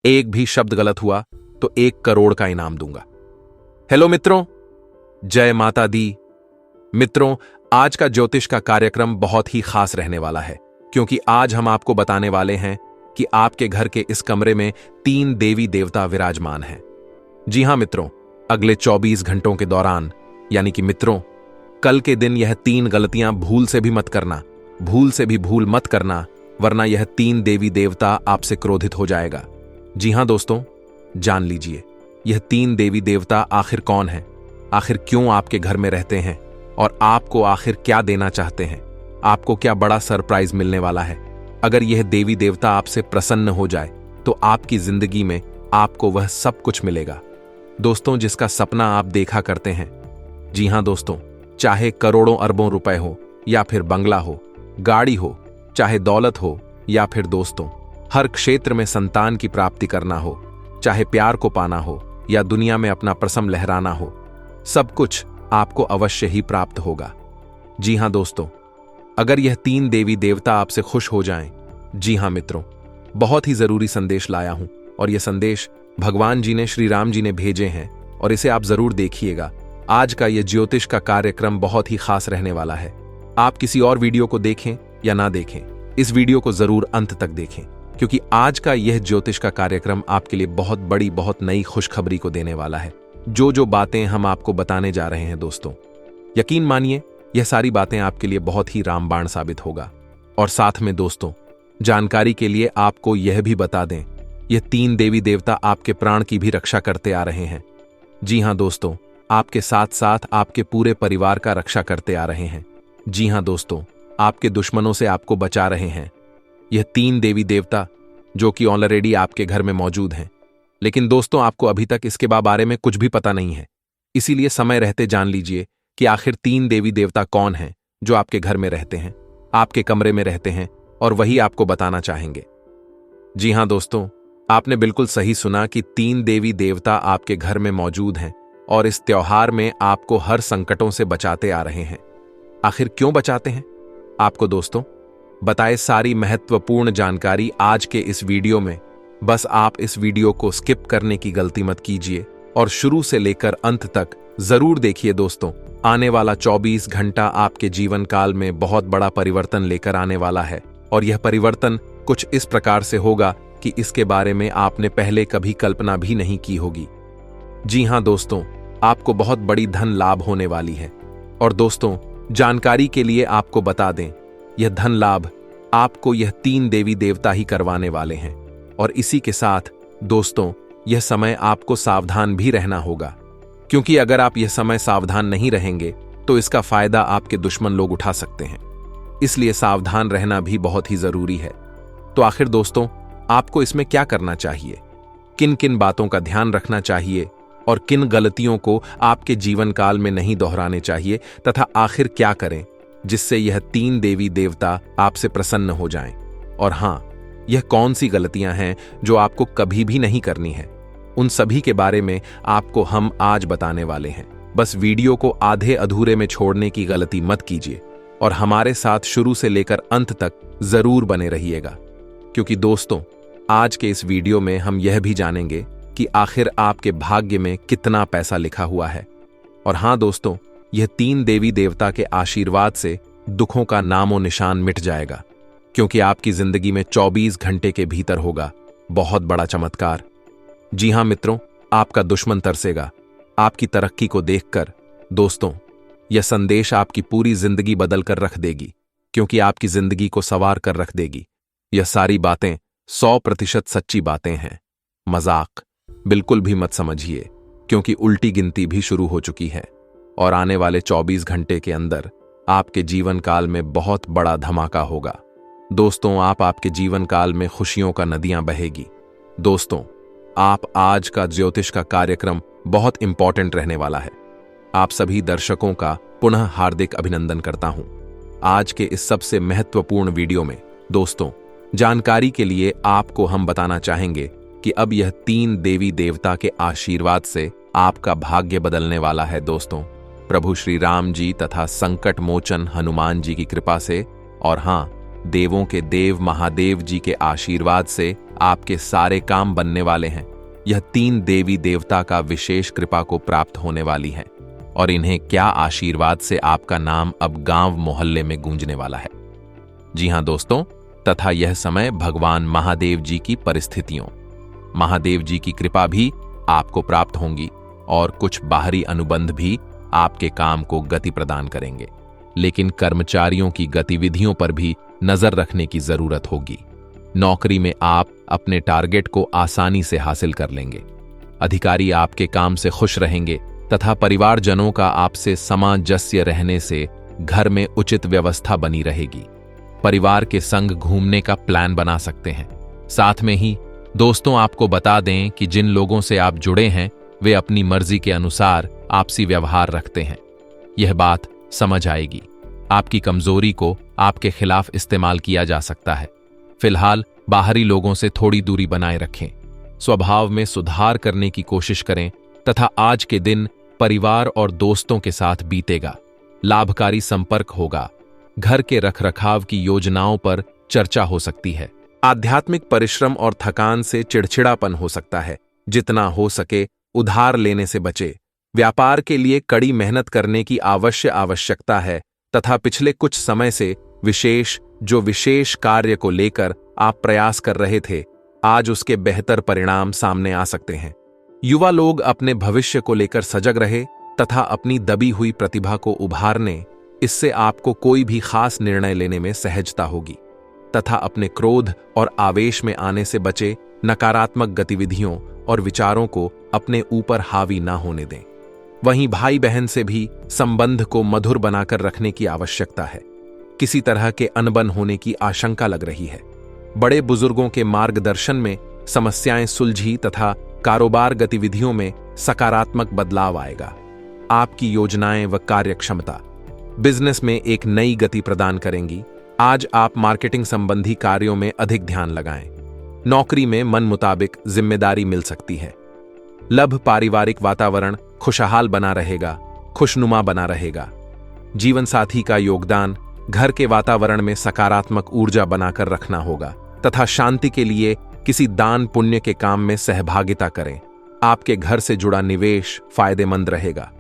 एक भी शब्द गलत हुआ तो 1 करोड़ का इनाम दूंगा। हेलो मित्रों, जय माता दी। मित्रों, आज का ज्योतिष का कार्यक्रम बहुत ही खास रहने वाला है, क्योंकि आज हम आपको बताने वाले हैं कि आपके घर के इस कमरे में 3 देवी देवता विराजमान हैं। जी हां मित्रों, अगले 24 घंटों के दौरान, यानी कि मित्रों, कल के दिन यह 3 गलतियां भूल से भी मत करना, भूल से भी भूल मत करना, वरना यह 3 देवी देवता आपसे क्रोधित हो जाएगा। जी हां दोस्तों, जान लीजिए यह 3 देवी देवता आखिर कौन हैं, आखिर क्यों आपके घर में रहते हैं और आपको आखिर क्या देना चाहते हैं, आपको क्या बड़ा सरप्राइज मिलने वाला है। अगर यह देवी देवता आपसे प्रसन्न हो जाए तो आपकी जिंदगी में आपको वह सब कुछ मिलेगा दोस्तों, जिसका सपना आप देखा करते हैं। जी हां दोस्तों, चाहे करोड़ों अरबों रुपए हो या फिर बंगला हो, गाड़ी हो, चाहे दौलत हो या फिर दोस्तों, हर क्षेत्र में संतान की प्राप्ति करना हो, चाहे प्यार को पाना हो या दुनिया में अपना प्रसम लहराना हो, सब कुछ आपको अवश्य ही प्राप्त होगा। जी हां दोस्तों, अगर यह 3 देवी देवता आपसे खुश हो जाएं, जी हां मित्रों, बहुत ही जरूरी संदेश लाया हूं और यह संदेश भगवान जी ने, श्री राम जी ने भेजे हैं और इसे आप जरूर देखिएगा। आज का यह ज्योतिष का कार्यक्रम बहुत ही खास रहने वाला है। आप किसी और वीडियो को देखें या ना देखें, इस वीडियो को जरूर अंत तक देखें, क्योंकि आज का यह ज्योतिष का कार्यक्रम आपके लिए बहुत बड़ी, बहुत नई खुशखबरी को देने वाला है। जो बातें हम आपको बताने जा रहे हैं दोस्तों, यकीन मानिए यह सारी बातें आपके लिए बहुत ही रामबाण साबित होगा। और साथ में दोस्तों, जानकारी के लिए आपको यह भी बता दें, यह 3 देवी देवता आपके प्राण की भी रक्षा करते आ रहे हैं। जी हां दोस्तों, आपके साथ साथ आपके पूरे परिवार का रक्षा करते आ रहे हैं। जी हां दोस्तों, आपके दुश्मनों से आपको बचा रहे हैं। यह 3 देवी देवता जो कि ऑलरेडी आपके घर में मौजूद हैं, लेकिन दोस्तों आपको अभी तक इसके बारे में कुछ भी पता नहीं है। इसीलिए समय रहते जान लीजिए कि आखिर 3 देवी देवता कौन हैं जो आपके घर में रहते हैं, आपके कमरे में रहते हैं, और वही आपको बताना चाहेंगे। जी हां दोस्तों, आपने बिल्कुल सही सुना कि 3 देवी देवता आपके घर में मौजूद हैं और इस त्योहार में आपको हर संकटों से बचाते आ रहे हैं। आखिर क्यों बचाते हैं आपको दोस्तों, बताए सारी महत्वपूर्ण जानकारी आज के इस वीडियो में। बस आप इस वीडियो को स्किप करने की गलती मत कीजिए और शुरू से लेकर अंत तक जरूर देखिए दोस्तों। आने वाला 24 घंटा आपके जीवन काल में बहुत बड़ा परिवर्तन लेकर आने वाला है, और यह परिवर्तन कुछ इस प्रकार से होगा कि इसके बारे में आपने पहले कभी कल्पना भी नहीं की होगी। जी हां दोस्तों, आपको बहुत बड़ी धन लाभ होने वाली है। और दोस्तों, जानकारी के लिए आपको बता दें, यह धन लाभ आपको यह 3 देवी देवता ही करवाने वाले हैं। और इसी के साथ दोस्तों, यह समय आपको सावधान भी रहना होगा, क्योंकि अगर आप यह समय सावधान नहीं रहेंगे तो इसका फायदा आपके दुश्मन लोग उठा सकते हैं। इसलिए सावधान रहना भी बहुत ही जरूरी है। तो आखिर दोस्तों, आपको इसमें क्या करना चाहिए, किन किन बातों का ध्यान रखना चाहिए और किन गलतियों को आपके जीवन काल में नहीं दोहराने चाहिए, तथा आखिर क्या करें जिससे यह 3 देवी देवता आपसे प्रसन्न हो जाएं। और हां, यह कौन सी गलतियां हैं जो आपको कभी भी नहीं करनी है, उन सभी के बारे में आपको हम आज बताने वाले हैं। बस वीडियो को आधे अधूरे में छोड़ने की गलती मत कीजिए और हमारे साथ शुरू से लेकर अंत तक जरूर बने रहिएगा, क्योंकि दोस्तों आज के इस वीडियो में हम यह भी जानेंगे कि आखिर आपके भाग्य में कितना पैसा लिखा हुआ है। और हां दोस्तों, यह 3 देवी देवता के आशीर्वाद से दुखों का नामो निशान मिट जाएगा, क्योंकि आपकी जिंदगी में 24 घंटे के भीतर होगा बहुत बड़ा चमत्कार। जी हां मित्रों, आपका दुश्मन तरसेगा आपकी तरक्की को देखकर। दोस्तों, यह संदेश आपकी पूरी जिंदगी बदल कर रख देगी, क्योंकि आपकी जिंदगी को संवार कर रख देगी। यह सारी बातें 100% सच्ची बातें हैं, मजाक बिल्कुल भी मत समझिए, क्योंकि उल्टी गिनती भी शुरू हो चुकी है और आने वाले 24 घंटे के अंदर आपके जीवन काल में बहुत बड़ा धमाका होगा। दोस्तों, आपके जीवन काल में खुशियों का नदियां बहेगी। दोस्तों, आप आज का ज्योतिष का कार्यक्रम बहुत इंपॉर्टेंट रहने वाला है। आप सभी दर्शकों का पुनः हार्दिक अभिनंदन करता हूं। आज के इस सबसे महत्वपूर्ण वीडियो में दोस्तों, जानकारी के लिए आपको हम बताना चाहेंगे कि अब यह 3 देवी देवता के आशीर्वाद से आपका भाग्य बदलने वाला है दोस्तों, प्रभु श्री राम जी तथा संकट मोचन हनुमान जी की कृपा से, और हां, देवों के देव महादेव जी के आशीर्वाद से आपके सारे काम बनने वाले हैं। यह 3 देवी देवता का विशेष कृपा को प्राप्त होने वाली है और इन्हें क्या आशीर्वाद से आपका नाम अब गांव मोहल्ले में गूंजने वाला है। जी हां दोस्तों, तथा यह समय भगवान महादेव जी की परिस्थितियों, महादेव जी की कृपा भी आपको प्राप्त होंगी और कुछ बाहरी अनुबंध भी आपके काम को गति प्रदान करेंगे। लेकिन कर्मचारियों की गतिविधियों पर भी नजर रखने की जरूरत होगी। नौकरी में आप अपने टारगेट को आसानी से हासिल कर लेंगे। अधिकारी आपके काम से खुश रहेंगे तथा परिवारजनों का आपसे सामंजस्य रहने से घर में उचित व्यवस्था बनी रहेगी। परिवार के संग घूमने का प्लान बना सकते हैं। साथ में ही दोस्तों, आपको बता दें कि जिन लोगों से आप जुड़े हैं वे अपनी मर्जी के अनुसार आपसी व्यवहार रखते हैं। यह बात समझ आएगी। आपकी कमजोरी को आपके खिलाफ इस्तेमाल किया जा सकता है। फिलहाल बाहरी लोगों से थोड़ी दूरी बनाए रखें। स्वभाव में सुधार करने की कोशिश करें तथा आज के दिन परिवार और दोस्तों के साथ बीतेगा। लाभकारी संपर्क होगा। घर के रखरखाव की योजनाओं पर चर्चा हो सकती है। आध्यात्मिक परिश्रम और थकान से चिड़चिड़ापन हो सकता है। जितना हो सके उधार लेने से बचे। व्यापार के लिए कड़ी मेहनत करने की आवश्यकता है तथा पिछले कुछ समय से विशेष कार्य को लेकर आप प्रयास कर रहे थे, आज उसके बेहतर परिणाम सामने आ सकते हैं। युवा लोग अपने भविष्य को लेकर सजग रहे तथा अपनी दबी हुई प्रतिभा को उभारने, इससे आपको कोई भी खास निर्णय लेने में सहजता होगी तथा अपने क्रोध और आवेश में आने से बचे। नकारात्मक गतिविधियों और विचारों को अपने ऊपर हावी ना होने दें। वहीं भाई बहन से भी संबंध को मधुर बनाकर रखने की आवश्यकता है। किसी तरह के अनबन होने की आशंका लग रही है। बड़े बुजुर्गों के मार्गदर्शन में समस्याएं सुलझी तथा कारोबार गतिविधियों में सकारात्मक बदलाव आएगा। आपकी योजनाएं व कार्यक्षमता बिजनेस में एक नई गति प्रदान करेंगी। आज आप मार्केटिंग संबंधी कार्यों में अधिक ध्यान लगाएं। नौकरी में मन मुताबिक जिम्मेदारी मिल सकती है। लभ पारिवारिक वातावरण खुशहाल बना रहेगा, खुशनुमा बना रहेगा। जीवन साथी का योगदान घर के वातावरण में सकारात्मक ऊर्जा बनाकर रखना होगा तथा शांति के लिए किसी दान पुण्य के काम में सहभागिता करें। आपके घर से जुड़ा निवेश फायदेमंद रहेगा।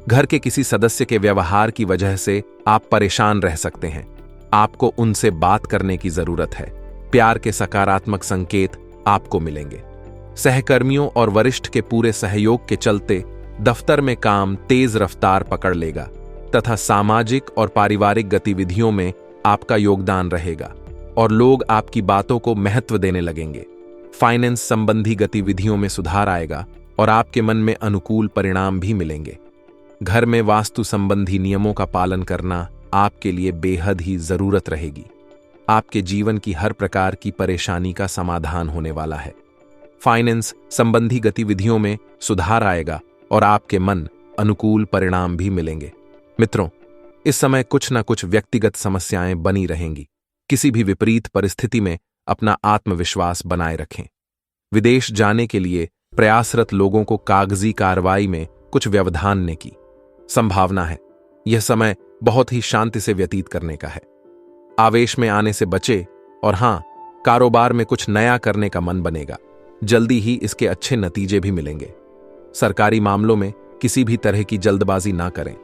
घर के किसी सदस्य के व्यवहार की वजह से आप परेशान रह सकते हैं। आपको उनसे बात करने की जरूरत है। प्यार के सकारात्मक संकेत आपको मिलेंगे। सहकर्मियों और वरिष्ठ के पूरे सहयोग के चलते दफ्तर में काम तेज रफ्तार पकड़ लेगा तथा सामाजिक और पारिवारिक गतिविधियों में आपका योगदान रहेगा और लोग आपकी बातों को महत्व देने लगेंगे। फाइनेंस संबंधी गतिविधियों में सुधार आएगा और आपके मन में अनुकूल परिणाम भी मिलेंगे। घर में वास्तु संबंधी नियमों का पालन करना आपके लिए बेहद ही जरूरत रहेगी। आपके जीवन की हर प्रकार की परेशानी का समाधान होने वाला है। फाइनेंस संबंधी गतिविधियों में सुधार आएगा और आपके मन अनुकूल परिणाम भी मिलेंगे। मित्रों, इस समय कुछ न कुछ व्यक्तिगत समस्याएं बनी रहेंगी। किसी भी विपरीत परिस्थिति में अपना आत्मविश्वास बनाए रखें। विदेश जाने के लिए प्रयासरत लोगों को कागजी कार्रवाई में कुछ व्यवधान की संभावना है। यह समय बहुत ही शांति से व्यतीत करने का है। आवेश में आने से बचे और हां, कारोबार में कुछ नया करने का मन बनेगा। जल्दी ही इसके अच्छे नतीजे भी मिलेंगे। सरकारी मामलों में किसी भी तरह की जल्दबाजी ना करें।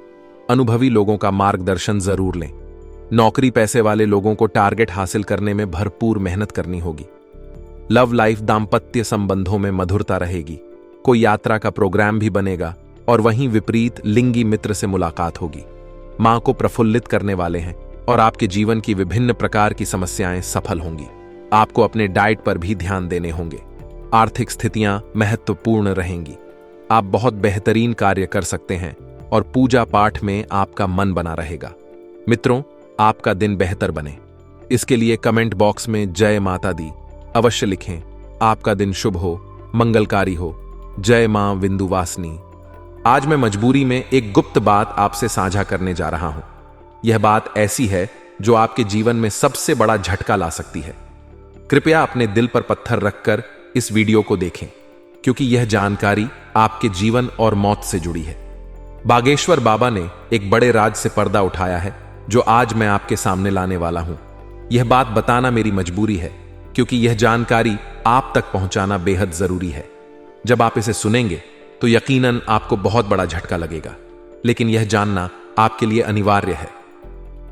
अनुभवी लोगों का मार्गदर्शन जरूर लें। नौकरी पैसे वाले लोगों को टारगेट हासिल करने में भरपूर मेहनत करनी होगी। लव लाइफ दाम्पत्य संबंधों में मधुरता रहेगी। कोई यात्रा का प्रोग्राम भी बनेगा और वहीं विपरीत लिंगी मित्र से मुलाकात होगी। मां को प्रफुल्लित करने वाले हैं और आपके जीवन की विभिन्न प्रकार की समस्याएं सफल होंगी। आपको अपने डाइट पर भी ध्यान देने होंगे। आर्थिक स्थितियां महत्वपूर्ण रहेंगी। आप बहुत बेहतरीन कार्य कर सकते हैं और पूजा पाठ में आपका मन बना रहेगा। मित्रों, आपका दिन बेहतर बने, इसके लिए कमेंट बॉक्स में जय माता दी अवश्य लिखें। आपका दिन शुभ हो, मंगलकारी हो। जय मां विंध्यवासिनी। आज मैं मजबूरी में एक गुप्त बात आपसे साझा करने जा रहा हूं। यह बात ऐसी है जो आपके जीवन में सबसे बड़ा झटका ला सकती है। कृपया अपने दिल पर पत्थर रखकर इस वीडियो को देखें, क्योंकि यह जानकारी आपके जीवन और मौत से जुड़ी है। बागेश्वर बाबा ने एक बड़े राज से पर्दा उठाया है, जो आज मैं आपके सामने लाने वाला हूं। यह बात बताना मेरी मजबूरी है, क्योंकि यह जानकारी आप तक पहुंचाना बेहद जरूरी है। जब आप इसे सुनेंगे तो यकीनन आपको बहुत बड़ा झटका लगेगा, लेकिन यह जानना आपके लिए अनिवार्य है।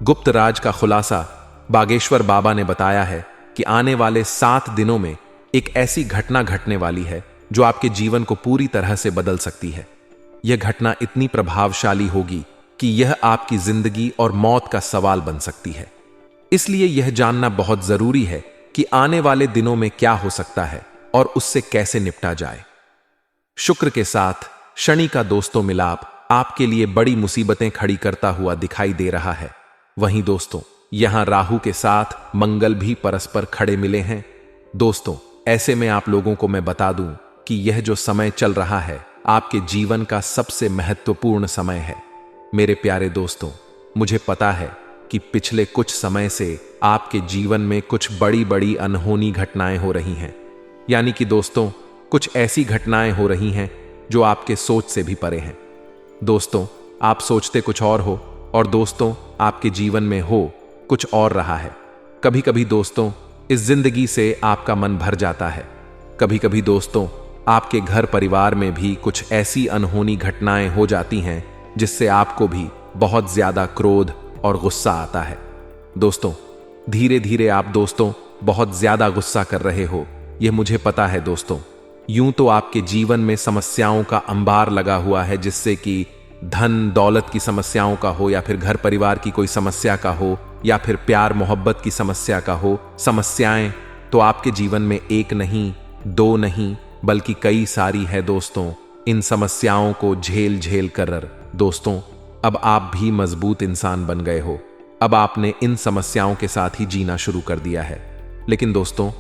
गुप्त राज का खुलासा बागेश्वर बाबा ने बताया है कि आने वाले 7 दिनों में एक ऐसी घटना घटने वाली है जो आपके जीवन को पूरी तरह से बदल सकती है। यह घटना इतनी प्रभावशाली होगी कि यह आपकी जिंदगी और मौत का सवाल बन सकती है। इसलिए यह जानना बहुत जरूरी है कि आने वाले दिनों में क्या हो सकता है और उससे कैसे निपटा जाए। शुक्र के साथ शनि का दोस्तों मिलाप आपके लिए बड़ी मुसीबतें खड़ी करता हुआ दिखाई दे रहा है। वहीं दोस्तों, यहां राहु के साथ मंगल भी परस्पर खड़े मिले हैं। दोस्तों, ऐसे में आप लोगों को मैं बता दूं कि यह जो समय चल रहा है आपके जीवन का सबसे महत्वपूर्ण समय है। मेरे प्यारे दोस्तों, मुझे पता है कि पिछले कुछ समय से आपके जीवन में कुछ बड़ी बड़ी अनहोनी घटनाएं हो रही हैं। यानी कि दोस्तों, कुछ ऐसी घटनाएं हो रही हैं जो आपके सोच से भी परे हैं। दोस्तों, आप सोचते कुछ और हो और दोस्तों आपके जीवन में हो कुछ और रहा है। कभी कभी दोस्तों इस जिंदगी से आपका मन भर जाता है। कभी कभी दोस्तों आपके घर परिवार में भी कुछ ऐसी अनहोनी घटनाएं हो जाती हैं जिससे आपको भी बहुत ज्यादा क्रोध और गुस्सा आता है। दोस्तों, धीरे धीरे आप दोस्तों बहुत ज्यादा गुस्सा कर रहे हो, यह मुझे पता है। दोस्तों, यूं तो आपके जीवन में समस्याओं का अंबार लगा हुआ है, जिससे कि धन दौलत की समस्याओं का हो या फिर घर परिवार की कोई समस्या का हो या फिर प्यार मोहब्बत की समस्या का हो। समस्याएं तो आपके जीवन में एक नहीं, दो नहीं, बल्कि कई सारी है। दोस्तों, इन समस्याओं को झेल झेल कर दोस्तों अब आप भी मजबूत इंसान बन गए हो। अब आपने इन समस्याओं के साथ ही जीना शुरू कर दिया है। लेकिन दोस्तों,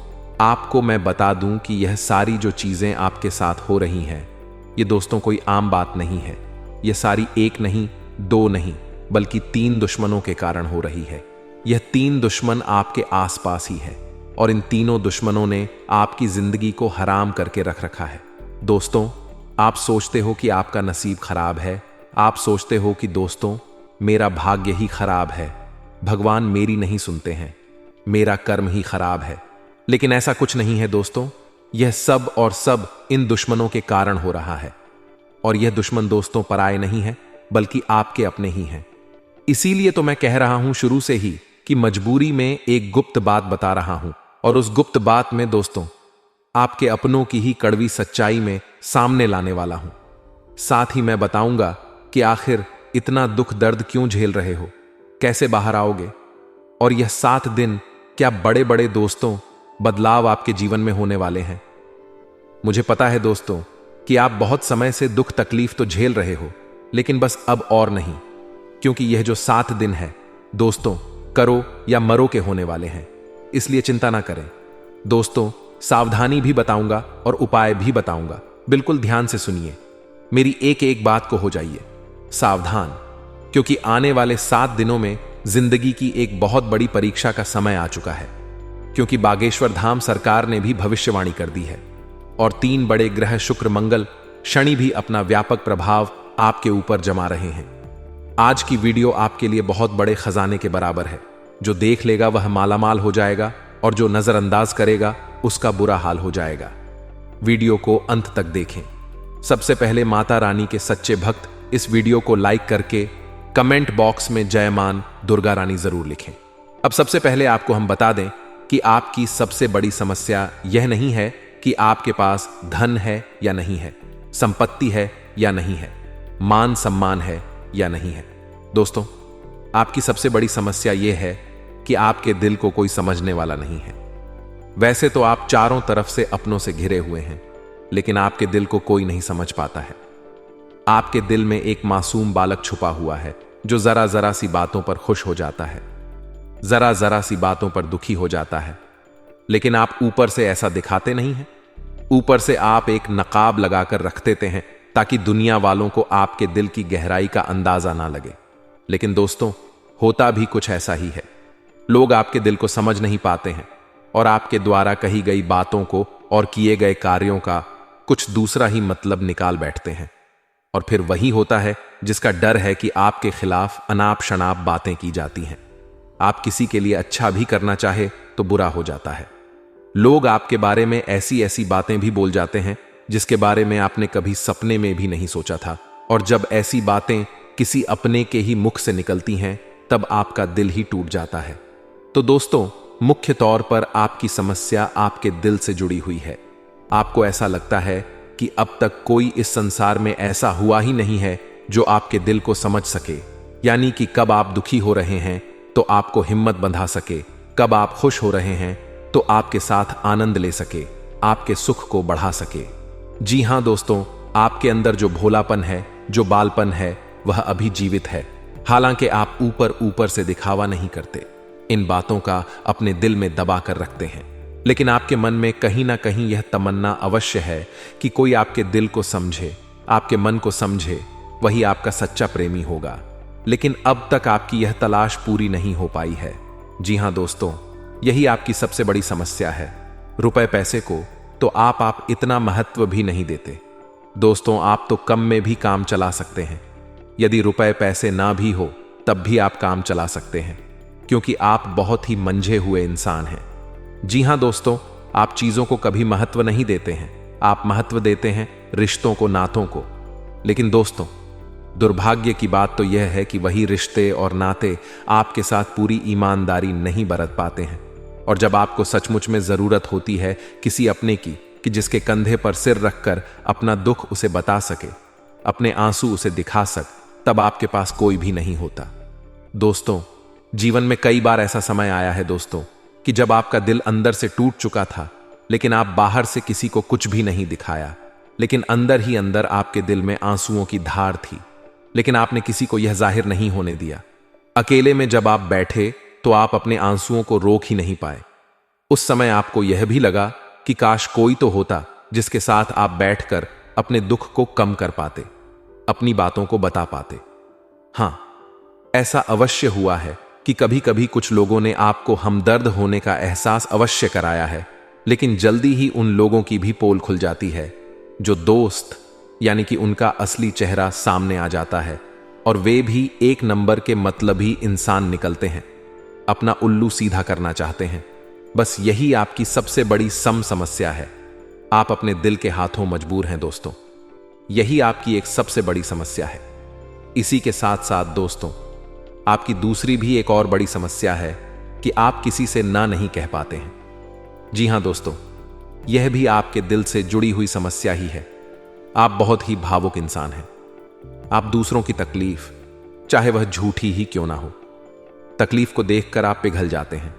आपको मैं बता दूं कि यह सारी जो चीजें आपके साथ हो रही हैं, ये दोस्तों कोई आम बात नहीं है। यह सारी एक नहीं, दो नहीं, बल्कि 3 दुश्मनों के कारण हो रही है। यह 3 दुश्मन आपके आसपास ही है और इन तीनों दुश्मनों ने आपकी जिंदगी को हराम करके रख रखा है। दोस्तों, आप सोचते हो कि आपका नसीब खराब है। आप सोचते हो कि दोस्तों मेरा भाग्य ही खराब है, भगवान मेरी नहीं सुनते हैं, मेरा कर्म ही खराब है। लेकिन ऐसा कुछ नहीं है दोस्तों। यह सब और सब इन दुश्मनों के कारण हो रहा है और यह दुश्मन दोस्तों पराये नहीं है, बल्कि आपके अपने ही हैं। इसीलिए तो मैं कह रहा हूं शुरू से ही कि मजबूरी में एक गुप्त बात बता रहा हूं और उस गुप्त बात में दोस्तों आपके अपनों की ही कड़वी सच्चाई में सामने लाने वाला हूं। साथ ही मैं बताऊंगा कि आखिर इतना दुख दर्द क्यों झेल रहे हो, कैसे बाहर आओगे और यह 7 दिन क्या बड़े बड़े दोस्तों बदलाव आपके जीवन में होने वाले हैं। मुझे पता है दोस्तों कि आप बहुत समय से दुख तकलीफ तो झेल रहे हो, लेकिन बस अब और नहीं, क्योंकि यह जो 7 दिन है दोस्तों करो या मरो के होने वाले हैं। इसलिए चिंता ना करें दोस्तों। सावधानी भी बताऊंगा और उपाय भी बताऊंगा, बिल्कुल ध्यान से सुनिए। मेरी एक एक बात को हो जाइए सावधान, क्योंकि आने वाले 7 दिनों में जिंदगी की एक बहुत बड़ी परीक्षा का समय आ चुका है। क्योंकि बागेश्वर धाम सरकार ने भी भविष्यवाणी कर दी है और 3 बड़े ग्रह शुक्र मंगल शनि भी अपना व्यापक प्रभाव आपके ऊपर जमा रहे हैं। आज की वीडियो आपके लिए बहुत बड़े खजाने के बराबर है। जो देख लेगा वह मालामाल हो जाएगा और जो नजरअंदाज करेगा उसका बुरा हाल हो जाएगा। वीडियो को अंत तक देखें। सबसे पहले माता रानी के सच्चे भक्त इस वीडियो को लाइक करके कमेंट बॉक्स में जय मान दुर्गा रानी जरूर लिखें। अब सबसे पहले आपको हम बता दें कि आपकी सबसे बड़ी समस्या यह नहीं है कि आपके पास धन है या नहीं है, संपत्ति है या नहीं है, मान सम्मान है या नहीं है। दोस्तों, आपकी सबसे बड़ी समस्या यह है कि आपके दिल को कोई समझने वाला नहीं है। वैसे तो आप चारों तरफ से अपनों से घिरे हुए हैं, लेकिन आपके दिल को कोई नहीं समझ पाता है। आपके दिल में एक मासूम बालक छुपा हुआ है जो जरा जरा सी बातों पर खुश हो जाता है, जरा जरा सी बातों पर दुखी हो जाता है। लेकिन आप ऊपर से ऐसा दिखाते नहीं हैं। ऊपर से आप एक नकाब लगाकर रख देते हैं ताकि दुनिया वालों को आपके दिल की गहराई का अंदाजा ना लगे। लेकिन दोस्तों, होता भी कुछ ऐसा ही है। लोग आपके दिल को समझ नहीं पाते हैं और आपके द्वारा कही गई बातों को और किए गए कार्यों का कुछ दूसरा ही मतलब निकाल बैठते हैं। और फिर वही होता है जिसका डर है कि आपके खिलाफ अनाप शनाप बातें की जाती हैं। आप किसी के लिए अच्छा भी करना चाहे तो बुरा हो जाता है। लोग आपके बारे में ऐसी ऐसी बातें भी बोल जाते हैं जिसके बारे में आपने कभी सपने में भी नहीं सोचा था, और जब ऐसी बातें किसी अपने के ही मुख से निकलती हैं तब आपका दिल ही टूट जाता है। तो दोस्तों, मुख्य तौर पर आपकी समस्या आपके दिल से जुड़ी हुई है। आपको ऐसा लगता है कि अब तक कोई इस संसार में ऐसा हुआ ही नहीं है जो आपके दिल को समझ सके, यानी कि कब आप दुखी हो रहे हैं तो आपको हिम्मत बंधा सके, कब आप खुश हो रहे हैं तो आपके साथ आनंद ले सके, आपके सुख को बढ़ा सके। जी हां दोस्तों, आपके अंदर जो भोलापन है, जो बालपन है, वह अभी जीवित है। हालांकि आप ऊपर ऊपर से दिखावा नहीं करते, इन बातों का अपने दिल में दबा कर रखते हैं, लेकिन आपके मन में कहीं ना कहीं यह तमन्ना अवश्य है कि कोई आपके दिल को समझे, आपके मन को समझे, वही आपका सच्चा प्रेमी होगा। लेकिन अब तक आपकी यह तलाश पूरी नहीं हो पाई है। जी हां दोस्तों, यही आपकी सबसे बड़ी समस्या है। रुपए पैसे को तो आप इतना महत्व भी नहीं देते। दोस्तों, आप तो कम में भी काम चला सकते हैं। यदि रुपए पैसे ना भी हो तब भी आप काम चला सकते हैं, क्योंकि आप बहुत ही मंझे हुए इंसान हैं। जी हां दोस्तों, आप चीजों को कभी महत्व नहीं देते हैं, आप महत्व देते हैं रिश्तों को, नातों को। लेकिन दोस्तों, दुर्भाग्य की बात तो यह है कि वही रिश्ते और नाते आपके साथ पूरी ईमानदारी नहीं बरत पाते हैं, और जब आपको सचमुच में जरूरत होती है किसी अपने की, कि जिसके कंधे पर सिर रखकर अपना दुख उसे बता सके, अपने आंसू उसे दिखा सक, तब आपके पास कोई भी नहीं होता। दोस्तों, जीवन में कई बार ऐसा समय आया है दोस्तों कि जब आपका दिल अंदर से टूट चुका था, लेकिन आप बाहर से किसी को कुछ भी नहीं दिखाया, लेकिन अंदर ही अंदर आपके दिल में आंसुओं की धार थी, लेकिन आपने किसी को यह जाहिर नहीं होने दिया। अकेले में जब आप बैठे तो आप अपने आंसुओं को रोक ही नहीं पाए। उस समय आपको यह भी लगा कि काश कोई तो होता जिसके साथ आप बैठकर अपने दुख को कम कर पाते, अपनी बातों को बता पाते। हां, ऐसा अवश्य हुआ है कि कभी कभी कुछ लोगों ने आपको हमदर्द होने का एहसास अवश्य कराया है, लेकिन जल्दी ही उन लोगों की भी पोल खुल जाती है जो दोस्त, यानी कि उनका असली चेहरा सामने आ जाता है, और वे भी एक नंबर के मतलबी इंसान निकलते हैं, अपना उल्लू सीधा करना चाहते हैं। बस यही आपकी सबसे बड़ी समस्या है। आप अपने दिल के हाथों मजबूर हैं दोस्तों, यही आपकी एक सबसे बड़ी समस्या है। इसी के साथ साथ दोस्तों, आपकी दूसरी भी एक और बड़ी समस्या है कि आप किसी से ना नहीं कह पाते हैं। जी हां दोस्तों, यह भी आपके दिल से जुड़ी हुई समस्या ही है। आप बहुत ही भावुक इंसान हैं। आप दूसरों की तकलीफ, चाहे वह झूठी ही क्यों ना हो, तकलीफ को देखकर आप पिघल जाते हैं,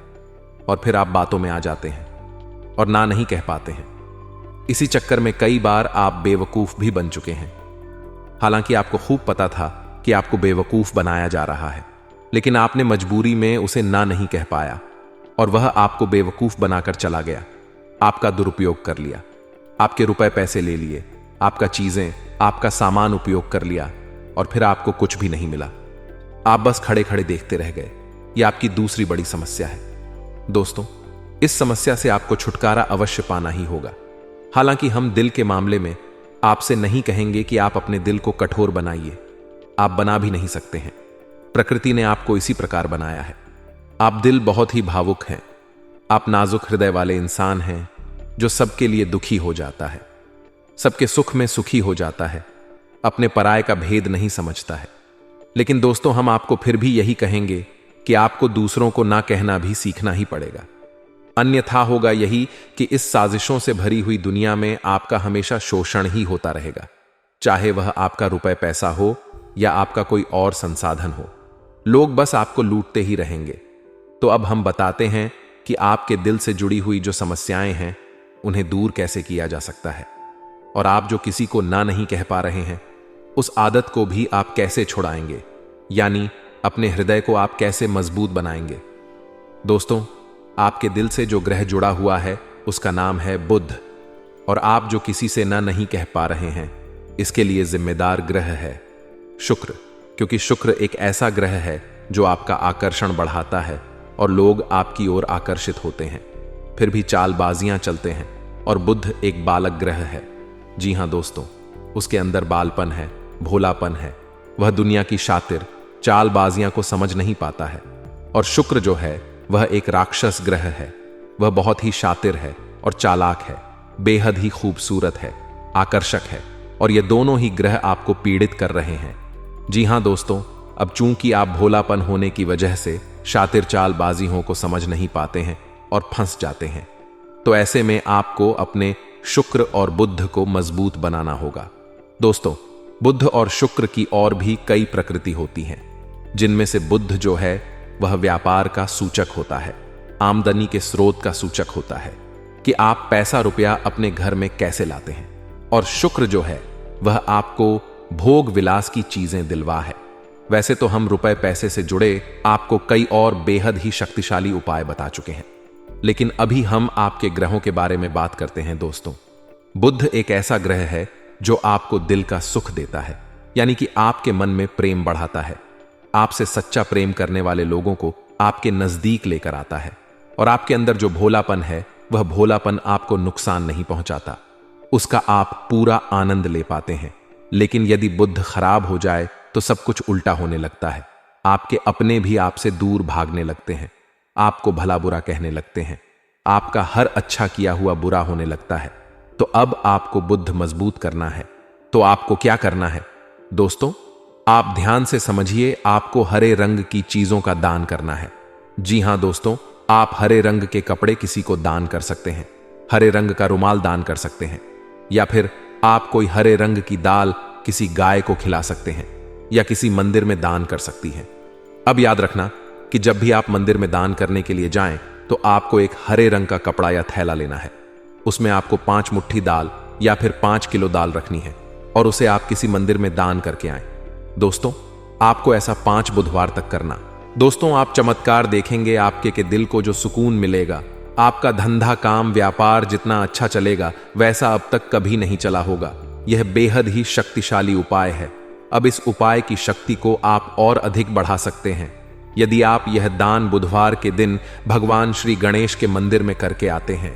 और फिर आप बातों में आ जाते हैं और ना नहीं कह पाते हैं। इसी चक्कर में कई बार आप बेवकूफ भी बन चुके हैं। हालांकि आपको खूब पता था कि आपको बेवकूफ बनाया जा रहा है, लेकिन आपने मजबूरी में उसे ना नहीं कह पाया, और वह आपको बेवकूफ बनाकर चला गया। आपका दुरुपयोग कर लिया, आपके रुपए पैसे ले लिए, आपका चीजें, आपका सामान उपयोग कर लिया, और फिर आपको कुछ भी नहीं मिला। आप बस खड़े खड़े देखते रह गए। यह आपकी दूसरी बड़ी समस्या है। दोस्तों, इस समस्या से आपको छुटकारा अवश्य पाना ही होगा। हालांकि हम दिल के मामले में आपसे नहीं कहेंगे कि आप अपने दिल को कठोर बनाइए, आप बना भी नहीं सकते हैं। प्रकृति ने आपको इसी प्रकार बनाया है। आप दिल बहुत ही भावुक हैं, आप नाजुक हृदय वाले इंसान हैं जो सबके लिए दुखी हो जाता है, सबके सुख में सुखी हो जाता है, अपने पराये का भेद नहीं समझता है। लेकिन दोस्तों, हम आपको फिर भी यही कहेंगे कि आपको दूसरों को ना कहना भी सीखना ही पड़ेगा। अन्यथा होगा यही कि इस साजिशों से भरी हुई दुनिया में आपका हमेशा शोषण ही होता रहेगा, चाहे वह आपका रुपए पैसा हो या आपका कोई और संसाधन हो। लोग बस आपको लूटते ही रहेंगे। तो अब हम बताते हैं कि आपके दिल से जुड़ी हुई जो समस्याएं हैं उन्हें दूर कैसे किया जा सकता है, और आप जो किसी को ना नहीं कह पा रहे हैं उस आदत को भी आप कैसे छुड़ाएंगे, यानी अपने हृदय को आप कैसे मजबूत बनाएंगे। दोस्तों, आपके दिल से जो ग्रह जुड़ा हुआ है उसका नाम है बुध, और आप जो किसी से ना नहीं कह पा रहे हैं इसके लिए जिम्मेदार ग्रह है शुक्र, क्योंकि शुक्र एक ऐसा ग्रह है जो आपका आकर्षण बढ़ाता है और लोग आपकी ओर आकर्षित होते हैं, फिर भी चालबाजियां चलते हैं। और बुध एक बालक ग्रह है। जी हां दोस्तों, उसके अंदर बालपन है, भोलापन है, वह दुनिया की शातिर चालबाजियां को समझ नहीं पाता है। और शुक्र जो है वह एक राक्षस ग्रह है, वह बहुत ही शातिर है, और चालाक है, बेहद ही खूबसूरत है, आकर्षक है, और ये दोनों ही ग्रह आपको पीड़ित कर रहे हैं। जी हां दोस्तों, अब चूंकि आप भोलापन होने की वजह से शातिर चालबाजियों को समझ नहीं पाते हैं और फंस जाते हैं, तो ऐसे में आपको अपने शुक्र और बुध को मजबूत बनाना होगा। दोस्तों, बुध और शुक्र की और भी कई प्रकृति होती हैं, जिनमें से बुध जो है वह व्यापार का सूचक होता है, आमदनी के स्रोत का सूचक होता है कि आप पैसा रुपया अपने घर में कैसे लाते हैं, और शुक्र जो है वह आपको भोग विलास की चीजें दिलवा है। वैसे तो हम रुपए पैसे से जुड़े आपको कई और बेहद ही शक्तिशाली उपाय बता चुके हैं, लेकिन अभी हम आपके ग्रहों के बारे में बात करते हैं। दोस्तों, बुध एक ऐसा ग्रह है जो आपको दिल का सुख देता है, यानी कि आपके मन में प्रेम बढ़ाता है, आपसे सच्चा प्रेम करने वाले लोगों को आपके नजदीक लेकर आता है, और आपके अंदर जो भोलापन है वह भोलापन आपको नुकसान नहीं पहुंचाता, उसका आप पूरा आनंद ले पाते हैं। लेकिन यदि बुध खराब हो जाए तो सब कुछ उल्टा होने लगता है। आपके अपने भी आपसे दूर भागने लगते हैं, आपको भला बुरा कहने लगते हैं, आपका हर अच्छा किया हुआ बुरा होने लगता है। तो अब आपको बुध मजबूत करना है, तो आपको क्या करना है? दोस्तों, आप ध्यान से समझिए, आपको हरे रंग की चीजों का दान करना है। जी हां दोस्तों, आप हरे रंग के कपड़े किसी को दान कर सकते हैं, हरे रंग का रुमाल दान कर सकते हैं, या फिर आप कोई हरे रंग की दाल किसी गाय को खिला सकते हैं, या किसी मंदिर में दान कर सकती हैं। अब याद रखना कि जब भी आप मंदिर में दान करने के लिए जाएं तो आपको एक हरे रंग का कपड़ा या थैला लेना है। उसमें आपको 5 मुट्ठी दाल या फिर 5 किलो दाल रखनी है, और उसे आप किसी मंदिर में दान करके आएं। दोस्तों, आपको ऐसा 5 बुधवार तक करना। दोस्तों, आप चमत्कार देखेंगे, आपके के दिल को जो सुकून मिलेगा, आपका धंधा काम व्यापार जितना अच्छा चलेगा वैसा अब तक कभी नहीं चला होगा। यह बेहद ही शक्तिशाली उपाय है। अब इस उपाय की शक्ति को आप और अधिक बढ़ा सकते हैं यदि आप यह दान बुधवार के दिन भगवान श्री गणेश के मंदिर में करके आते हैं।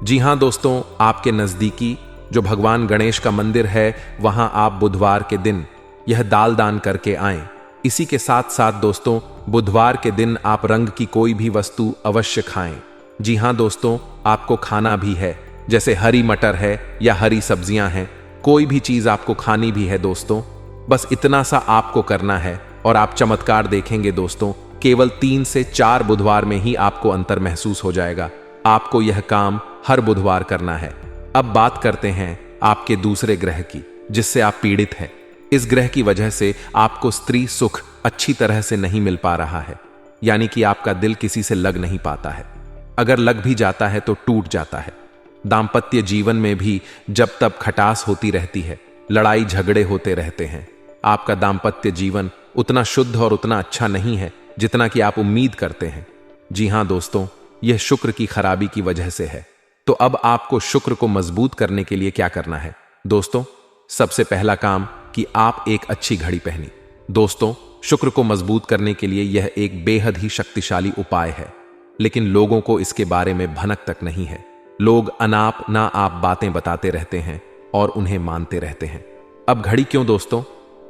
जी हां दोस्तों, आपके नजदीकी जो भगवान गणेश का मंदिर है वहां आप बुधवार के दिन यह दाल दान करके आएं। इसी के साथ साथ दोस्तों, बुधवार के दिन आप रंग की कोई भी वस्तु अवश्य खाएं। जी हां दोस्तों, आपको खाना भी है, जैसे हरी मटर है या हरी सब्जियां हैं, कोई भी चीज आपको खानी भी है दोस्तों। बस इतना सा आपको करना है और आप चमत्कार देखेंगे दोस्तों। केवल 3 से 4 बुधवार में ही आपको अंतर महसूस हो जाएगा। आपको यह काम हर बुधवार करना है। अब बात करते हैं आपके दूसरे ग्रह की, जिससे आप पीड़ित हैं। इस ग्रह की वजह से आपको स्त्री सुख अच्छी तरह से नहीं मिल पा रहा है, यानी कि आपका दिल किसी से लग नहीं पाता है। अगर लग भी जाता है तो टूट जाता है। दाम्पत्य जीवन में भी जब तब खटास होती रहती है, लड़ाई झगड़े होते रहते हैं। आपका दाम्पत्य जीवन उतना शुद्ध और उतना अच्छा नहीं है जितना कि आप उम्मीद करते हैं। जी हां दोस्तों, यह शुक्र की खराबी की वजह से है। तो अब आपको शुक्र को मजबूत करने के लिए क्या करना है? दोस्तों, सबसे पहला काम कि आप एक अच्छी घड़ी पहनी। दोस्तों, शुक्र को मजबूत करने के लिए यह एक बेहद ही शक्तिशाली उपाय है, लेकिन लोगों को इसके बारे में भनक तक नहीं है। लोग अनाप ना आप बातें बताते रहते हैं और उन्हें मानते रहते हैं। अब घड़ी क्यों दोस्तों?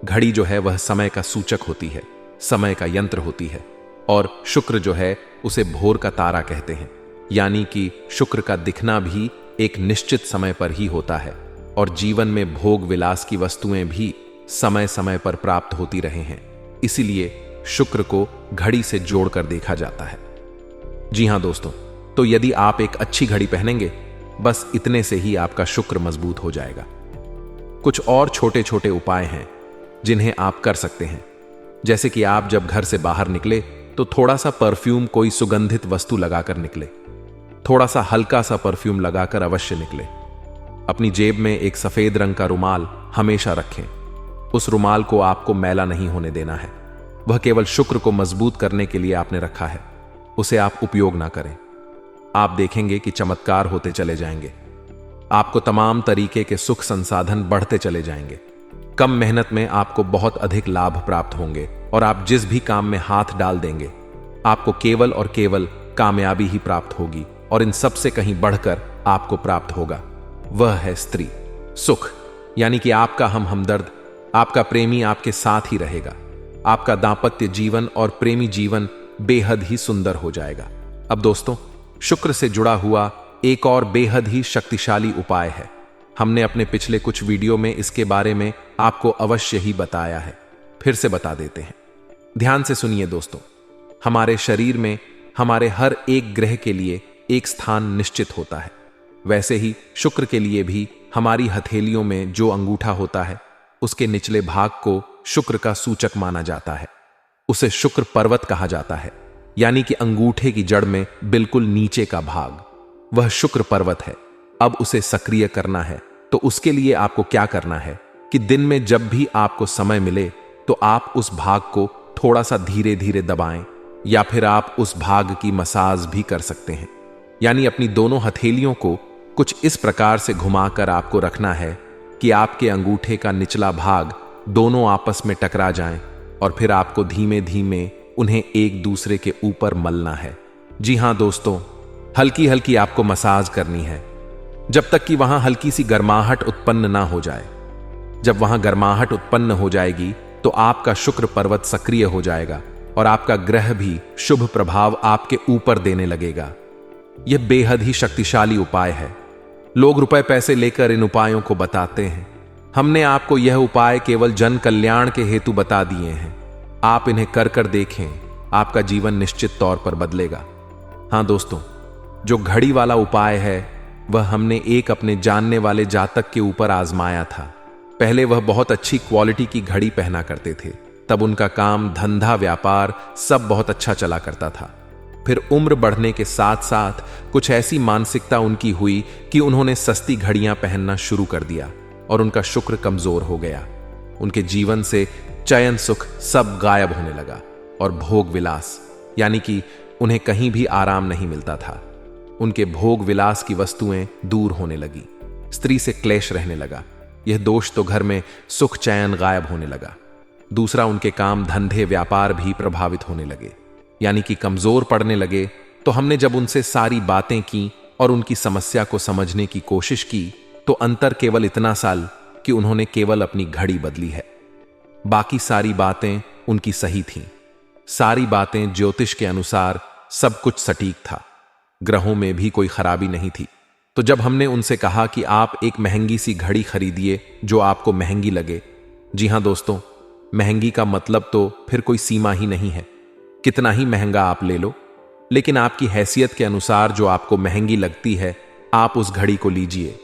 घड़ी जो है वह समय का सूचक होती है, समय का यंत्र होती है, और शुक्र जो है उसे भोर का तारा कहते हैं। यानी कि शुक्र का दिखना भी एक निश्चित समय पर ही होता है, और जीवन में भोग विलास की वस्तुएं भी समय समय पर प्राप्त होती रहे हैं। इसीलिए शुक्र को घड़ी से जोड़कर देखा जाता है। जी हां दोस्तों, तो यदि आप एक अच्छी घड़ी पहनेंगे, बस इतने से ही आपका शुक्र मजबूत हो जाएगा। कुछ और छोटे छोटे उपाय हैं जिन्हें आप कर सकते हैं, जैसे कि आप जब घर से बाहर निकले तो थोड़ा सा परफ्यूम, कोई सुगंधित वस्तु लगाकर निकले। थोड़ा सा हल्का सा परफ्यूम लगाकर अवश्य निकले। अपनी जेब में एक सफेद रंग का रुमाल हमेशा रखें। उस रुमाल को आपको मैला नहीं होने देना है। वह केवल शुक्र को मजबूत करने के लिए आपने रखा है, उसे आप उपयोग ना करें। आप देखेंगे कि चमत्कार होते चले जाएंगे। आपको तमाम तरीके के सुख संसाधन बढ़ते चले जाएंगे। कम मेहनत में आपको बहुत अधिक लाभ प्राप्त होंगे, और आप जिस भी काम में हाथ डाल देंगे आपको केवल और केवल कामयाबी ही प्राप्त होगी। और इन सब से कहीं बढ़कर आपको प्राप्त होगा, वह है स्त्री सुख। यानी कि आपका हमदर्द, आपका प्रेमी आपके साथ ही रहेगा। आपका दांपत्य जीवन और प्रेमी जीवन बेहद ही सुंदर हो जाएगा। अब दोस्तों, शुक्र से जुड़ा हुआ एक और बेहद ही शक्तिशाली उपाय है। हमने अपने पिछले कुछ वीडियो में इसके बारे में आपको अवश्य ही बताया है, फिर से बता देते हैं। ध्यान से सुनिए दोस्तों। हमारे शरीर में हमारे हर एक ग्रह के लिए एक स्थान निश्चित होता है। वैसे ही शुक्र के लिए भी हमारी हथेलियों में जो अंगूठा होता है, उसके निचले भाग को शुक्र का सूचक माना जाता है। उसे शुक्र पर्वत कहा जाता है, यानी कि अंगूठे की जड़ में बिल्कुल नीचे का भाग, वह शुक्र पर्वत है। अब उसे सक्रिय करना है तो उसके लिए आपको क्या करना है कि दिन में जब भी आपको समय मिले तो आप उस भाग को थोड़ा सा धीरे धीरे दबाएं, या फिर आप उस भाग की मसाज भी कर सकते हैं। यानी अपनी दोनों हथेलियों को कुछ इस प्रकार से घुमाकर आपको रखना है कि आपके अंगूठे का निचला भाग दोनों आपस में टकरा जाएं, और फिर आपको धीमे धीमे उन्हें एक दूसरे के ऊपर मलना है। जी हां दोस्तों, हल्की हल्की आपको मसाज करनी है, जब तक कि वहां हल्की सी गर्माहट उत्पन्न ना हो जाए। जब वहां गर्माहट उत्पन्न हो जाएगी तो आपका शुक्र पर्वत सक्रिय हो जाएगा और आपका ग्रह भी शुभ प्रभाव आपके ऊपर देने लगेगा। यह बेहद ही शक्तिशाली उपाय है। लोग रुपए पैसे लेकर इन उपायों को बताते हैं। हमने आपको यह उपाय केवल जन कल्याण के हेतु बता दिए हैं। आप इन्हें कर कर देखें, आपका जीवन निश्चित तौर पर बदलेगा। हां दोस्तों, जो घड़ी वाला उपाय है वह हमने एक अपने जानने वाले जातक के ऊपर आजमाया था। पहले वह बहुत अच्छी क्वालिटी की घड़ी पहना करते थे, तब उनका काम, धंधा, व्यापार सब बहुत अच्छा चला करता था। फिर उम्र बढ़ने के साथ साथ कुछ ऐसी मानसिकता उनकी हुई कि उन्होंने सस्ती घड़ियां पहनना शुरू कर दिया और उनका शुक्र कमजोर हो गया। उनके जीवन से चयन सुख सब गायब होने लगा और भोग विलास, यानी कि उन्हें कहीं भी आराम नहीं मिलता था। उनके भोग विलास की वस्तुएं दूर होने लगी, स्त्री से क्लेश रहने लगा। यह दोष तो घर में सुख चैन गायब होने लगा। दूसरा, उनके काम, धंधे, व्यापार भी प्रभावित होने लगे, यानी कि कमजोर पड़ने लगे। तो हमने जब उनसे सारी बातें की और उनकी समस्या को समझने की कोशिश की तो अंतर केवल इतना साल कि उन्होंने केवल अपनी घड़ी बदली है। बाकी सारी बातें उनकी सही थीं। सारी बातें ज्योतिष के अनुसार सब कुछ सटीक था। ग्रहों में भी कोई खराबी नहीं थी। तो जब हमने उनसे कहा कि आप एक महंगी सी घड़ी खरीदिए जो आपको महंगी लगे। जी हां दोस्तों, महंगी का मतलब तो फिर कोई सीमा ही नहीं है। कितना ही महंगा आप ले लो, लेकिन आपकी हैसियत के अनुसार जो आपको महंगी लगती है, आप उस घड़ी को लीजिए।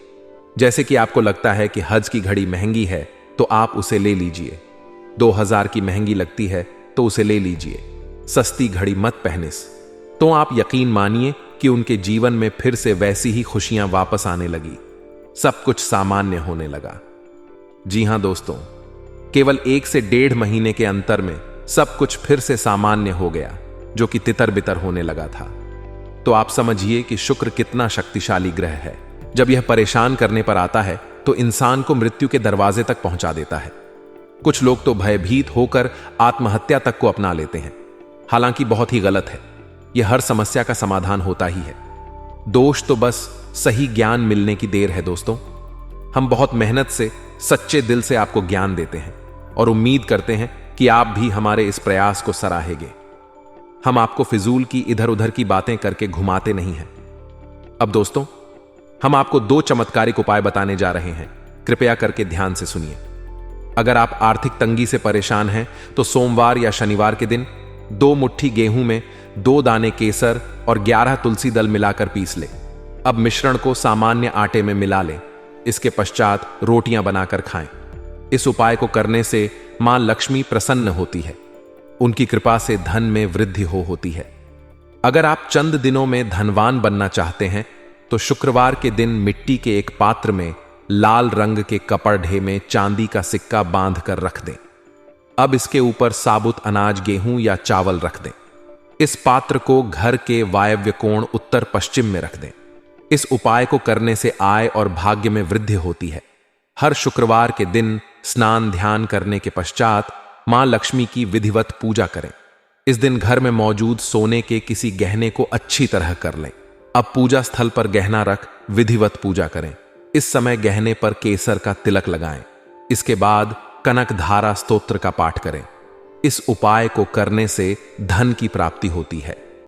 जैसे कि आपको लगता है कि हज की घड़ी महंगी है तो आप उसे ले लीजिए। 2000 की महंगी लगती है तो उसे ले लीजिए। सस्ती घड़ी मत पहने। तो आप यकीन मानिए कि उनके जीवन में फिर से वैसी ही खुशियां वापस आने लगी। सब कुछ सामान्य होने लगा। जी हां दोस्तों, केवल 1 से 1.5 महीने के अंतर में सब कुछ फिर से सामान्य हो गया, जो कि तितर बितर होने लगा था। तो आप समझिए कि शुक्र कितना शक्तिशाली ग्रह है। जब यह परेशान करने पर आता है तो इंसान को मृत्यु के दरवाजे तक पहुंचा देता है। कुछ लोग तो भयभीत होकर आत्महत्या तक को अपना लेते हैं, हालांकि बहुत ही गलत है। यह हर समस्या का समाधान होता ही है। दोष तो बस सही ज्ञान मिलने की देर है दोस्तों। हम बहुत मेहनत से, सच्चे दिल से आपको ज्ञान देते हैं और उम्मीद करते हैं कि आप भी हमारे इस प्रयास को सराहेंगे। हम आपको फिजूल की इधर उधर की बातें करके घुमाते नहीं हैं। अब दोस्तों, हम आपको 2 चमत्कारिक उपाय बताने जा रहे हैं। कृपया करके ध्यान से सुनिए। अगर आप आर्थिक तंगी से परेशान हैं तो सोमवार या शनिवार के दिन 2 मुट्ठी गेहूं में 2 दाने केसर और 11 तुलसी दल मिलाकर पीस लें। अब मिश्रण को सामान्य आटे में मिला लें। इसके पश्चात रोटियां बनाकर खाएं। इस उपाय को करने से मां लक्ष्मी प्रसन्न होती है। उनकी कृपा से धन में वृद्धि होती है। अगर आप चंद दिनों में धनवान बनना चाहते हैं तो शुक्रवार के दिन मिट्टी के एक पात्र में लाल रंग के कपड़े में चांदी का सिक्का बांध कर रख दें। अब इसके ऊपर साबुत अनाज, गेहूं या चावल रख दें। इस पात्र को घर के वायव्य कोण उत्तर पश्चिम में रख दें। इस उपाय को करने से आय और भाग्य में वृद्धि होती है। हर शुक्रवार के दिन स्नान ध्यान करने के पश्चात मां लक्ष्मी की विधिवत पूजा करें। इस दिन घर में मौजूद सोने के किसी गहने को अच्छी तरह कर लें। अब पूजा स्थल पर गहना रख विधिवत पूजा करें। इस समय गहने पर केसर का तिलक लगाएं। इसके बाद कनक धारा स्तोत्र का पाठ करें। इस उपाय को करने से धन की प्राप्ति होती है।